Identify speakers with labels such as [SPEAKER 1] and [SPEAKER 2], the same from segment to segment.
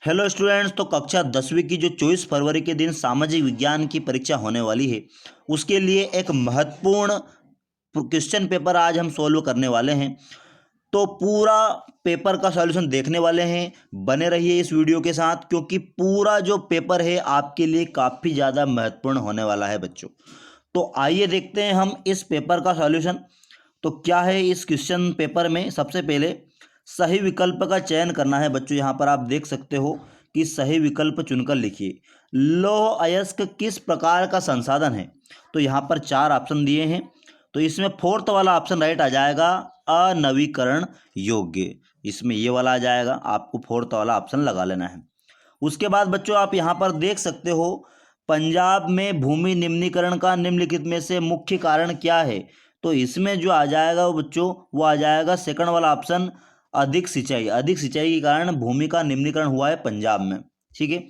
[SPEAKER 1] Hello students. तो कक्षा 10वीं की जो 24 फरवरी के दिन सामाजिक विज्ञान की परीक्षा होने वाली है, उसके लिए एक महत्वपूर्ण क्वेश्चन पेपर आज हम सॉल्व करने वाले हैं। तो पूरा पेपर का सॉल्यूशन देखने वाले हैं। बने रहिए इस वीडियो के साथ, क्योंकि पूरा जो पेपर है आपके लिए काफ़ी ज़्यादा महत्वपूर्ण होने वाला है बच्चों। तो आइए देखते हैं हम इस पेपर का सॉल्यूशन। तो क्या है इस क्वेश्चन पेपर में? सबसे पहले सही विकल्प का चयन करना है बच्चों। यहाँ पर आप देख सकते हो कि सही विकल्प चुनकर लिखिए। लौह अयस्क किस प्रकार का संसाधन है? तो यहाँ पर 4 ऑप्शन दिए हैं। तो इसमें फोर्थ वाला ऑप्शन राइट आ जाएगा, अनवीकरण योग्य। इसमें ये वाला आ जाएगा, आपको फोर्थ वाला ऑप्शन लगा लेना है। उसके बाद बच्चों आप यहाँ पर देख सकते हो, पंजाब में भूमि निम्नीकरण का निम्नलिखित में से मुख्य कारण क्या है? तो इसमें जो आ जाएगा वो बच्चों, वो आ जाएगा सेकंड वाला ऑप्शन, अधिक सिंचाई। अधिक सिंचाई के कारण भूमि का निम्नीकरण हुआ है पंजाब में। ठीक है।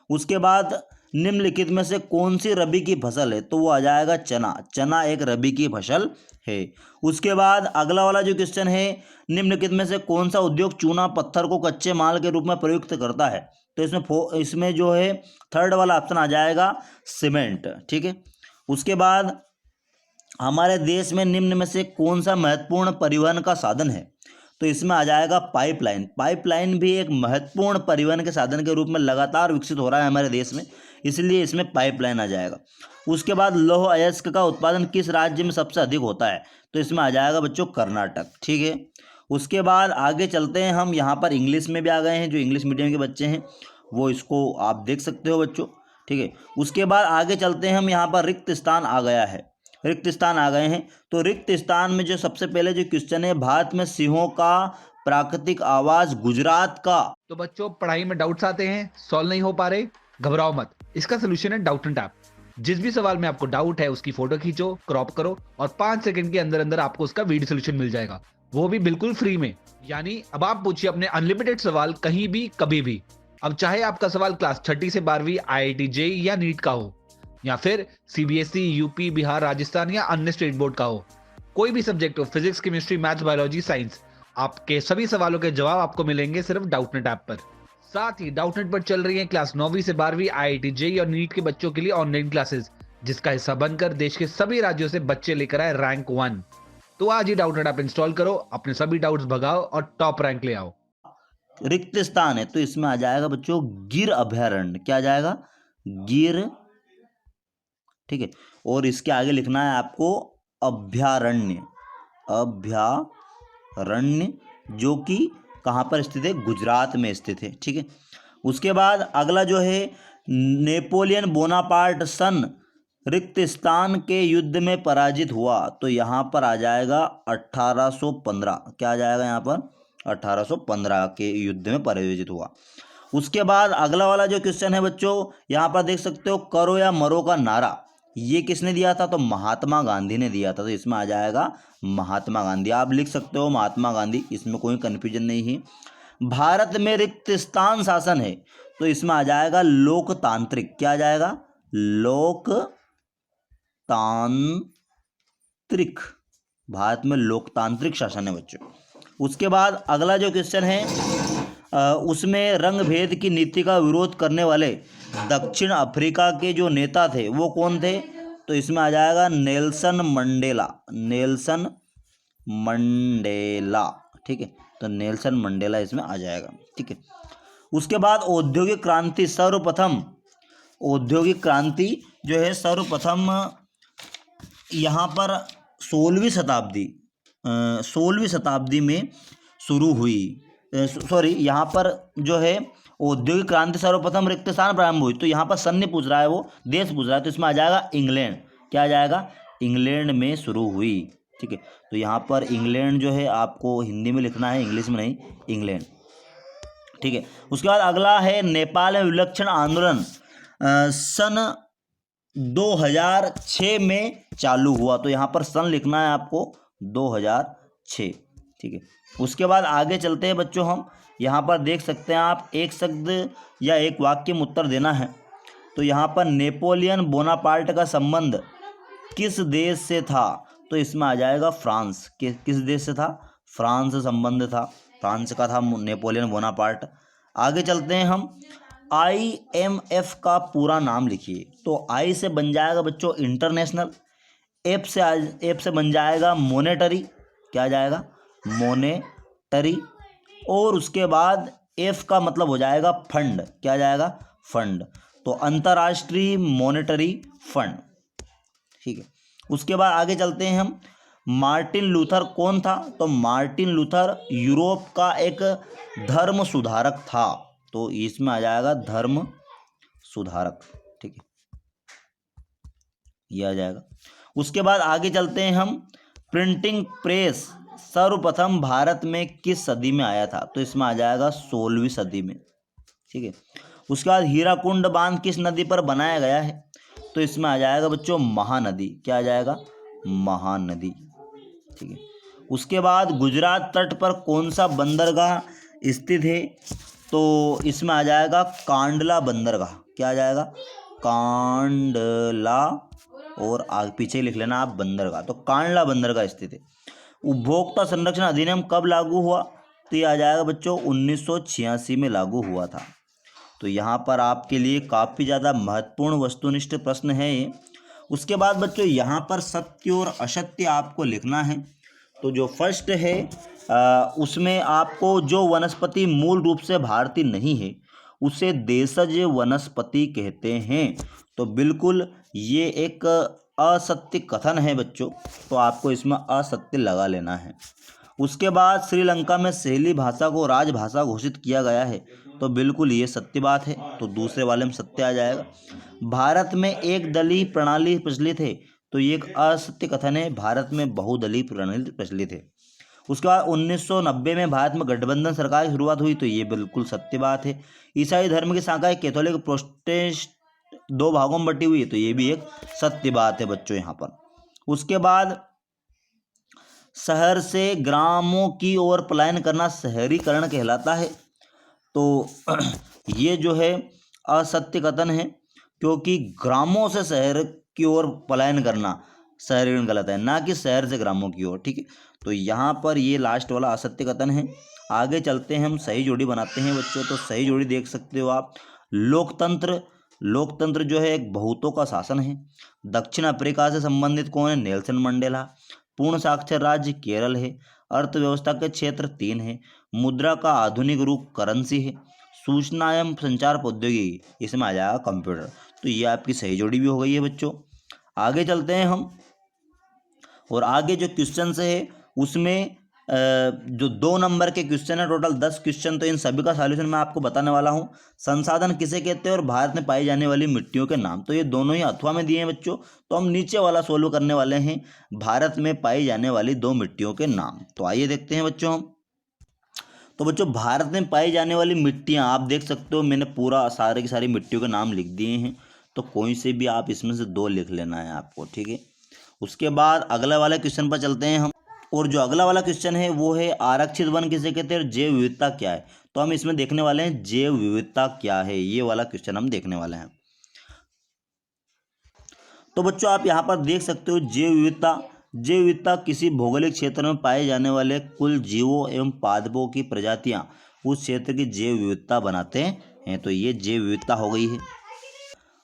[SPEAKER 1] उसके बाद निम्नलिखित में से कौन सी रबी की फसल है? तो वो आ जाएगा चना। चना एक रबी की फसल है। उसके बाद अगला वाला जो क्वेश्चन है, निम्नलिखित में से कौन सा उद्योग चूना पत्थर को कच्चे माल के रूप में प्रयुक्त करता है? तो इसमें जो है थर्ड वाला ऑप्शन आ जाएगा, सीमेंट। ठीक है। उसके बाद हमारे देश में निम्न में से कौन सा महत्वपूर्ण परिवहन का साधन है? तो इसमें आ जाएगा पाइपलाइन। पाइपलाइन भी एक महत्वपूर्ण परिवहन के साधन के रूप में लगातार विकसित हो रहा है हमारे देश में, इसलिए इसमें पाइपलाइन आ जाएगा। उसके बाद लौह अयस्क का उत्पादन किस राज्य में सबसे अधिक होता है? तो इसमें आ जाएगा बच्चों कर्नाटक। ठीक है। उसके बाद आगे चलते हैं हम, यहाँ पर इंग्लिश में भी आ गए हैं। जो इंग्लिश मीडियम के बच्चे हैं वो इसको आप देख सकते हो बच्चों। ठीक है। उसके बाद आगे चलते हैं हम, यहाँ पर रिक्त स्थान आ गया है, रिक्त स्थान आ गए हैं। तो रिक्त स्थान में जो सबसे पहले जो क्वेश्चन है, भारत में सिंहों का प्राकृतिक आवास गुजरात का।
[SPEAKER 2] तो बच्चों पढ़ाई में डाउट्स आते हैं, सॉल्व नहीं हो पा रहे, घबराओ मत। इसका सोल्यूशन है डाउटनेट ऐप। जिस भी सवाल में आपको डाउट है उसकी फोटो खींचो, क्रॉप करो और 5 सेकंड के अंदर अंदर आपको उसका वीडियो सोल्यूशन मिल जाएगा, वो भी बिल्कुल फ्री में। यानी अब आप पूछिए अपने अनलिमिटेड सवाल कहीं भी कभी भी। अब चाहे आपका सवाल क्लास 6 से 12वीं आईआईटी जेईई या नीट का हो, या फिर सीबीएसई, यूपी, बिहार, राजस्थान या अन्य स्टेट बोर्ड का हो, कोई भी सब्जेक्ट हो, physics, chemistry, maths, biology, science, आपके सभी सवालों के जवाब आपको मिलेंगे सिर्फ डाउटनेट ऐप पर। साथ ही डाउटनेट पर चल रही है क्लास 9वीं से 12वीं आईआईटी जेईई और नीट के बच्चों के लिए ऑनलाइन क्लासेस, जिसका हिस्सा बनकर देश के सभी राज्यों से बच्चे लेकर आए रैंक 1। तो आज ही डाउटनेट ऐप इंस्टॉल करो, अपने सभी डाउट्स भगाओ और टॉप रैंक ले आओ।
[SPEAKER 1] रिक्त स्थान है तो इसमें आ जाएगा बच्चों गिर अभयारण्य। क्या आ जाएगा? गिर। ठीक है। और इसके आगे लिखना है आपको अभयारण्य। अभयारण्य जो कि कहाँ पर स्थित है? गुजरात में स्थित है। ठीक है। उसके बाद अगला जो है, नेपोलियन बोनापार्ट सन रिक्त स्थान के युद्ध में पराजित हुआ। तो यहाँ पर आ जाएगा 1815। क्या आ जाएगा यहाँ पर? 1815 के युद्ध में पराजित हुआ। उसके बाद अगला वाला जो क्वेश्चन है बच्चों, यहाँ पर देख सकते हो, करो या मरो का नारा ये किसने दिया था? तो महात्मा गांधी ने दिया था। तो इसमें आ जाएगा महात्मा गांधी। आप लिख सकते हो महात्मा गांधी, इसमें कोई कन्फ्यूजन नहीं है। भारत में रिक्त स्थान शासन है तो इसमें आ जाएगा लोकतांत्रिक। क्या आ जाएगा? लोकतांत्रिक। भारत में लोकतांत्रिक शासन है बच्चों। उसके बाद अगला जो क्वेश्चन है, उसमें रंग भेद की नीति का विरोध करने वाले दक्षिण अफ्रीका के जो नेता थे वो कौन थे? तो इसमें आ जाएगा नेल्सन मंडेला। Nelson Mandela. ठीक है। तो नेल्सन मंडेला इसमें आ जाएगा। ठीक है। उसके बाद औद्योगिक क्रांति सर्वप्रथम, औद्योगिक क्रांति जो है सर्वप्रथम यहाँ पर 16वीं शताब्दी में शुरू हुई। सॉरी, यहाँ पर जो है औद्योगिक क्रांति सर्वप्रथम रिक्त स्थान प्रारंभ हुई। तो यहाँ पर सन नहीं पूछ रहा है, वो देश पूछ रहा है। तो इसमें आ जाएगा इंग्लैंड। क्या आ जाएगा? इंग्लैंड में शुरू हुई। ठीक है। तो यहाँ पर इंग्लैंड जो है आपको हिंदी में लिखना है, इंग्लिश में नहीं, इंग्लैंड। ठीक है। उसके बाद अगला है, नेपाल में विलक्षण आंदोलन सन 2006 में चालू हुआ। तो यहाँ पर सन लिखना है आपको 2006। ठीक है। उसके बाद आगे चलते हैं बच्चों हम, यहाँ पर देख सकते हैं आप, एक शब्द या एक वाक्य में उत्तर देना है। तो यहाँ पर नेपोलियन बोनापार्ट का संबंध किस देश से था? तो इसमें आ जाएगा फ्रांस। किस देश से था? फ्रांस से संबंध था, फ्रांस का था नेपोलियन बोनापार्ट। आगे चलते हैं हम। IMF का पूरा नाम लिखिए। तो आई से बन जाएगा बच्चों इंटरनेशनल, एफ से बन जाएगा मॉनेटरी, क्या जाएगा मॉनेटरी, और उसके बाद एफ का मतलब हो जाएगा फंड, क्या जाएगा फंड, तो अंतर्राष्ट्रीय मॉनेटरी फंड। ठीक है, उसके बाद आगे चलते हैं हम। मार्टिन लूथर कौन था? तो मार्टिन लूथर यूरोप का एक धर्म सुधारक था, तो इसमें आ जाएगा धर्म सुधारक। ठीक है, ये आ जाएगा। उसके बाद आगे चलते हैं हम। प्रिंटिंग प्रेस सर्वप्रथम भारत में किस सदी में आया था? तो इसमें आ जाएगा 16वीं सदी में। ठीक है, उसके बाद हीराकुंड बांध किस नदी पर बनाया गया है? तो इसमें आ जाएगा बच्चों महानदी, क्या आ जाएगा महानदी। ठीक है, उसके बाद गुजरात तट पर कौन सा बंदरगाह स्थित है? तो इसमें आ जाएगा कांडला बंदरगाह, क्या आ जाएगा कांडला, और आगे पीछे लिख लेना आप बंदरगाह, तो कांडला बंदरगाह स्थित है। उपभोक्ता संरक्षण अधिनियम कब लागू हुआ? तो ये आ जाएगा बच्चों 1986 में लागू हुआ था। तो यहाँ पर आपके लिए काफ़ी ज़्यादा महत्वपूर्ण वस्तुनिष्ठ प्रश्न है ये। उसके बाद बच्चों यहाँ पर सत्य और असत्य आपको लिखना है। तो जो फर्स्ट है उसमें आपको जो वनस्पति मूल रूप से भारतीय नहीं है उसे देशज वनस्पति कहते हैं। तो बिल्कुल ये एक असत्य कथन है बच्चों, तो आपको इसमें असत्य लगा लेना है। उसके बाद श्रीलंका में सहेली भाषा को राजभाषा घोषित किया गया है, तो बिल्कुल ये सत्य बात है, तो दूसरे वाले में सत्य आ जाएगा। भारत में एक दलीय प्रणाली प्रचलित है, तो ये एक असत्य कथन है, भारत में बहुदलीय प्रणाली प्रचलित है। उसके बाद 1990 में भारत में गठबंधन सरकार की शुरुआत हुई, तो ये बिल्कुल सत्य बात है। ईसाई धर्म की शाखाएं कैथोलिक प्रोटेस्टेंट 2 भागों में बटी हुई है, तो ये भी एक सत्य बात है बच्चों यहाँ पर। उसके बाद शहर से ग्रामों की ओर पलायन करना शहरीकरण कहलाता है, तो ये जो है असत्य कथन है, क्योंकि ग्रामों से शहर की ओर पलायन करना शहरीकरण कहलाता है, ना कि शहर से ग्रामों की ओर। ठीक है, तो यहाँ पर ये लास्ट वाला असत्य कथन है। आगे चलते हैं हम, सही जोड़ी बनाते हैं बच्चों। तो सही जोड़ी देख सकते हो आप। लोकतंत्र जो है एक बहुतों का शासन है। दक्षिण अफ्रीका से संबंधित कौन है? Nelson Mandela. पूर्ण साक्षर राज्य केरल है। अर्थव्यवस्था के क्षेत्र 3 है। मुद्रा का आधुनिक रूप करेंसी है। सूचना एवं संचार प्रौद्योगिकी, इसमें आ जाएगा कंप्यूटर। तो ये आपकी सही जोड़ी भी हो गई है बच्चों। आगे चलते हैं हम, और आगे जो क्वेश्चन है उसमें जो 2 नंबर के क्वेश्चन है, टोटल 10 क्वेश्चन, तो इन सभी का सॉल्यूशन मैं आपको बताने वाला हूँ। संसाधन किसे कहते हैं और भारत में पाई जाने वाली मिट्टियों के नाम, तो ये दोनों ही अथवा में दिए हैं बच्चों। तो हम नीचे वाला सोल्व करने वाले हैं, भारत में पाई जाने वाली 2 मिट्टियों के नाम। तो आइए देखते हैं बच्चों हम। तो बच्चों भारत में पाई जाने वाली मिट्टियाँ आप देख सकते हो, मैंने पूरा सारे की सारी मिट्टियों के नाम लिख दिए हैं, तो कोई से भी आप इसमें से 2 लिख लेना है आपको। ठीक है, उसके बाद अगला वाले क्वेश्चन पर चलते हैं हम, और जो अगला वाला क्वेश्चन है वो है आरक्षित वन किसे कहते हैं और जैव विविधता क्या है। तो हम इसमें देखने वाले हैं जैव विविधता क्या है, ये वाला क्वेश्चन हम देखने वाले हैं। तो बच्चों आप यहाँ पर देख सकते हो जैव विविधता किसी भौगोलिक क्षेत्र में पाए जाने वाले कुल जीवों एवं पादपों की प्रजातियाँ उस क्षेत्र की जैव विविधता बनाते हैं, तो ये जैव विविधता हो गई है।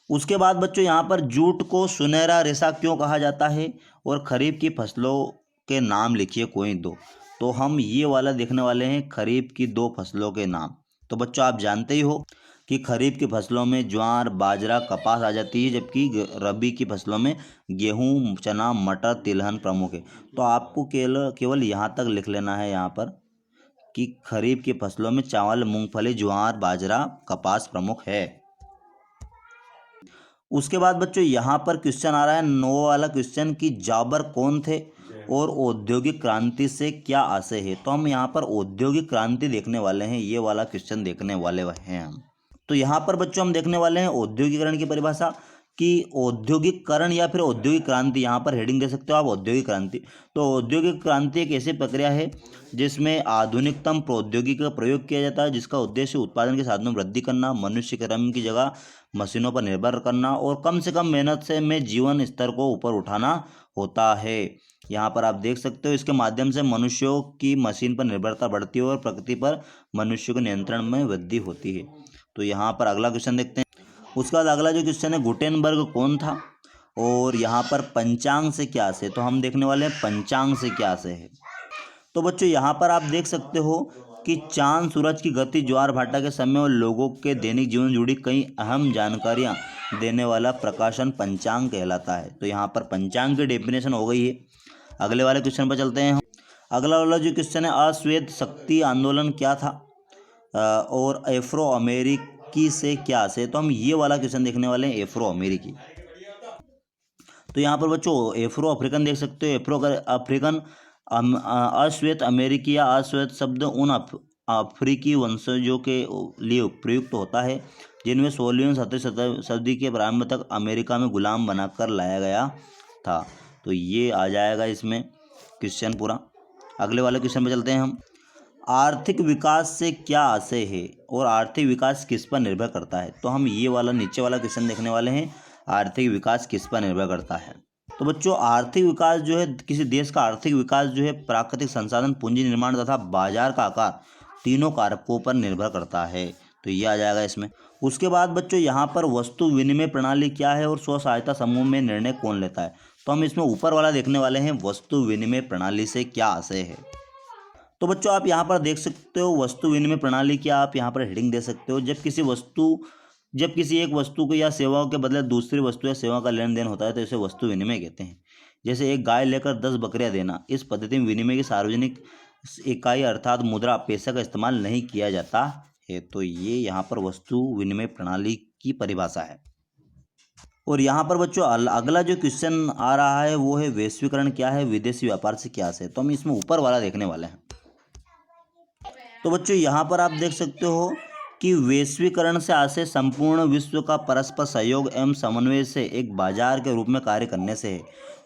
[SPEAKER 1] उसके बाद बच्चों यहाँ पर जूट को सुनहरा रेशा क्यों कहा जाता है, और खरीफ की फसलों के नाम लिखिए कोई 2। तो हम ये वाला देखने वाले हैं, खरीफ की 2 फसलों के नाम। तो बच्चों आप जानते ही हो कि खरीफ की फसलों में ज्वार, बाजरा, कपास आ जाती है, जबकि रबी की फसलों में गेहूँ, चना, मटर, तिलहन प्रमुख है। तो आपको केवल यहाँ तक लिख लेना है यहाँ पर कि खरीफ की फसलों में चावल, मूंगफली, ज्वार, बाजरा, कपास प्रमुख है। उसके बाद बच्चों यहाँ पर क्वेश्चन आ रहा है 9 वाला क्वेश्चन कि जाबर कौन थे और औद्योगिक क्रांति से क्या आशय है। तो हम यहाँ पर औद्योगिक क्रांति देखने वाले हैं, ये वाला क्वेश्चन देखने वाले हैं हम। तो यहाँ पर बच्चों हम देखने वाले हैं औद्योगिकरण की परिभाषा, कि औद्योगिकरण या फिर औद्योगिक क्रांति, यहाँ पर हेडिंग दे सकते हो आप औद्योगिक क्रांति। तो औद्योगिक क्रांति एक ऐसी प्रक्रिया है जिसमें आधुनिकतम प्रौद्योगिकी का प्रयोग किया जाता है, जिसका उद्देश्य उत्पादन के साधनों में वृद्धि करना, मनुष्य श्रम की जगह मशीनों पर निर्भर करना और कम से कम मेहनत से में जीवन स्तर को ऊपर उठाना होता है। यहाँ पर आप देख सकते हो इसके माध्यम से मनुष्यों की मशीन पर निर्भरता बढ़ती है और प्रकृति पर मनुष्य के नियंत्रण में वृद्धि होती है। तो यहाँ पर अगला क्वेश्चन देखते हैं। उसके बाद अगला जो क्वेश्चन है, गुटेनबर्ग कौन था और यहाँ पर पंचांग से क्या से, तो हम देखने वाले हैं पंचांग से क्या से है। तो बच्चों यहाँ पर आप देख सकते हो कि चांद सूरज की गति, ज्वार भाटा के समय और लोगों के दैनिक जीवन जुड़ी कई अहम जानकारियाँ देने वाला प्रकाशन पंचांग कहलाता है। तो यहाँ पर पंचांग की डेफिनेशन हो गई है। अगले वाले क्वेश्चन पर चलते हैं हम। अगला वाला जो क्वेश्चन है, अश्वेत शक्ति आंदोलन क्या था और एफ्रो अमेरिकी से क्या से, तो हम ये वाला क्वेश्चन देखने वाले हैं, एफ्रो अमेरिकी। तो यहाँ पर बच्चों एफ्रो अफ्रीकन देख सकते हो। एफ्रो अफ्रीकन अश्वेत अमेरिकी या अश्वेत शब्द उन अफ्रीकी वंशजों के लिए प्रयुक्त होता है जिनमें 16वीं 17वीं सदी के प्रारंभ तक अमेरिका में गुलाम बनाकर लाया गया था। तो ये आ जाएगा इसमें क्वेश्चन पूरा। अगले वाले क्वेश्चन पे चलते हैं हम। आर्थिक विकास से क्या आशय है और आर्थिक विकास किस पर निर्भर करता है, तो हम ये वाला नीचे वाला क्वेश्चन देखने वाले हैं, आर्थिक विकास किस पर निर्भर करता है। तो बच्चों आर्थिक विकास जो है, किसी देश का आर्थिक विकास जो है प्राकृतिक संसाधन, पूंजी निर्माण तथा बाजार का आकार, तीनों कारकों पर निर्भर करता है। तो ये आ जाएगा इसमें। उसके बाद बच्चों यहाँ पर वस्तु विनिमय प्रणाली क्या है और स्व सहायता समूह में निर्णय कौन लेता है, तो हम इसमें ऊपर वाला देखने वाले हैं, वस्तु विनिमय प्रणाली से क्या आशय है। तो बच्चों आप यहाँ पर देख सकते हो वस्तु विनिमय प्रणाली की आप यहाँ पर हेडिंग दे सकते हो। जब किसी एक वस्तु को या सेवाओं के बदले दूसरी वस्तु या सेवा का लेन देन होता है तो इसे वस्तु विनिमय कहते हैं। जैसे एक गाय लेकर 10 बकरियां देना। इस पद्धति में विनिमय की सार्वजनिक इकाई अर्थात मुद्रा, पैसा का इस्तेमाल नहीं किया जाता है। तो ये यहाँ पर वस्तु विनिमय प्रणाली की परिभाषा है। और यहाँ पर बच्चों अगला जो क्वेश्चन आ रहा है वो है वैश्वीकरण क्या है, विदेशी व्यापार से क्या है, तो हम इसमें ऊपर वाला देखने वाले हैं। तो बच्चों यहाँ पर आप देख सकते हो कि वैश्वीकरण से आशय संपूर्ण विश्व का परस्पर सहयोग एवं समन्वय से एक बाजार के रूप में कार्य करने से है।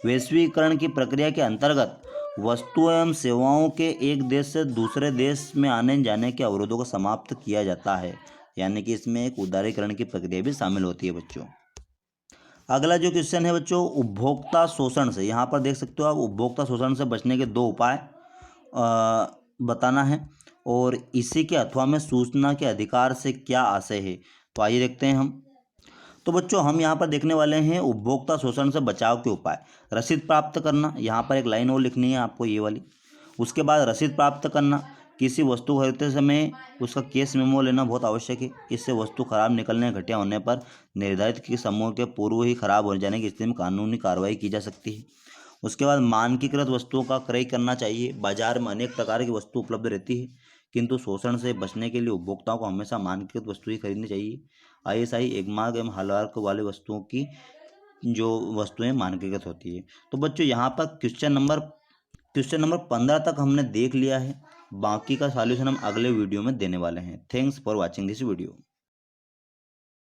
[SPEAKER 1] वैश्वीकरण की प्रक्रिया के अंतर्गत वस्तुओं एवं सेवाओं के एक देश से दूसरे देश में आने जाने के अवरोधों को समाप्त किया जाता है, यानी कि इसमें एक उदारीकरण की प्रक्रिया भी शामिल होती है बच्चों। अगला जो क्वेश्चन है बच्चों, उपभोक्ता शोषण से। यहाँ पर देख सकते हो आप, उपभोक्ता शोषण से बचने के 2 उपाय बताना है और इसी के अथवा में सूचना के अधिकार से क्या आशय है, तो आइए देखते हैं हम। तो बच्चों हम यहाँ पर देखने वाले हैं उपभोक्ता शोषण से बचाव के उपाय। रसीद प्राप्त करना, यहाँ पर एक लाइन और लिखनी है आपको ये वाली। उसके बाद रसीद प्राप्त करना, किसी वस्तु खरीदते समय उसका केस मेमो लेना बहुत आवश्यक है। इससे वस्तु खराब निकलने, घटिया होने पर निर्धारित के समूह के पूर्व ही खराब हो जाने की स्थिति में कानूनी कार्रवाई की जा सकती है। उसके बाद मानकीकृत वस्तुओं का क्रय करना चाहिए। बाजार में अनेक प्रकार की वस्तु उपलब्ध रहती है, किंतु शोषण से बचने के लिए उपभोक्ताओं को हमेशा मानकीकृत वस्तु ही खरीदनी चाहिए। ISI एगमार्क एवं हॉलमार्क वाली वस्तुओं की जो वस्तुएं मानकीकृत होती है। तो बच्चों यहाँ पर क्वेश्चन नंबर 15 तक हमने देख लिया है। बाकी का सॉल्यूशन हम अगले वीडियो में देने वाले हैं। Thanks for watching this video.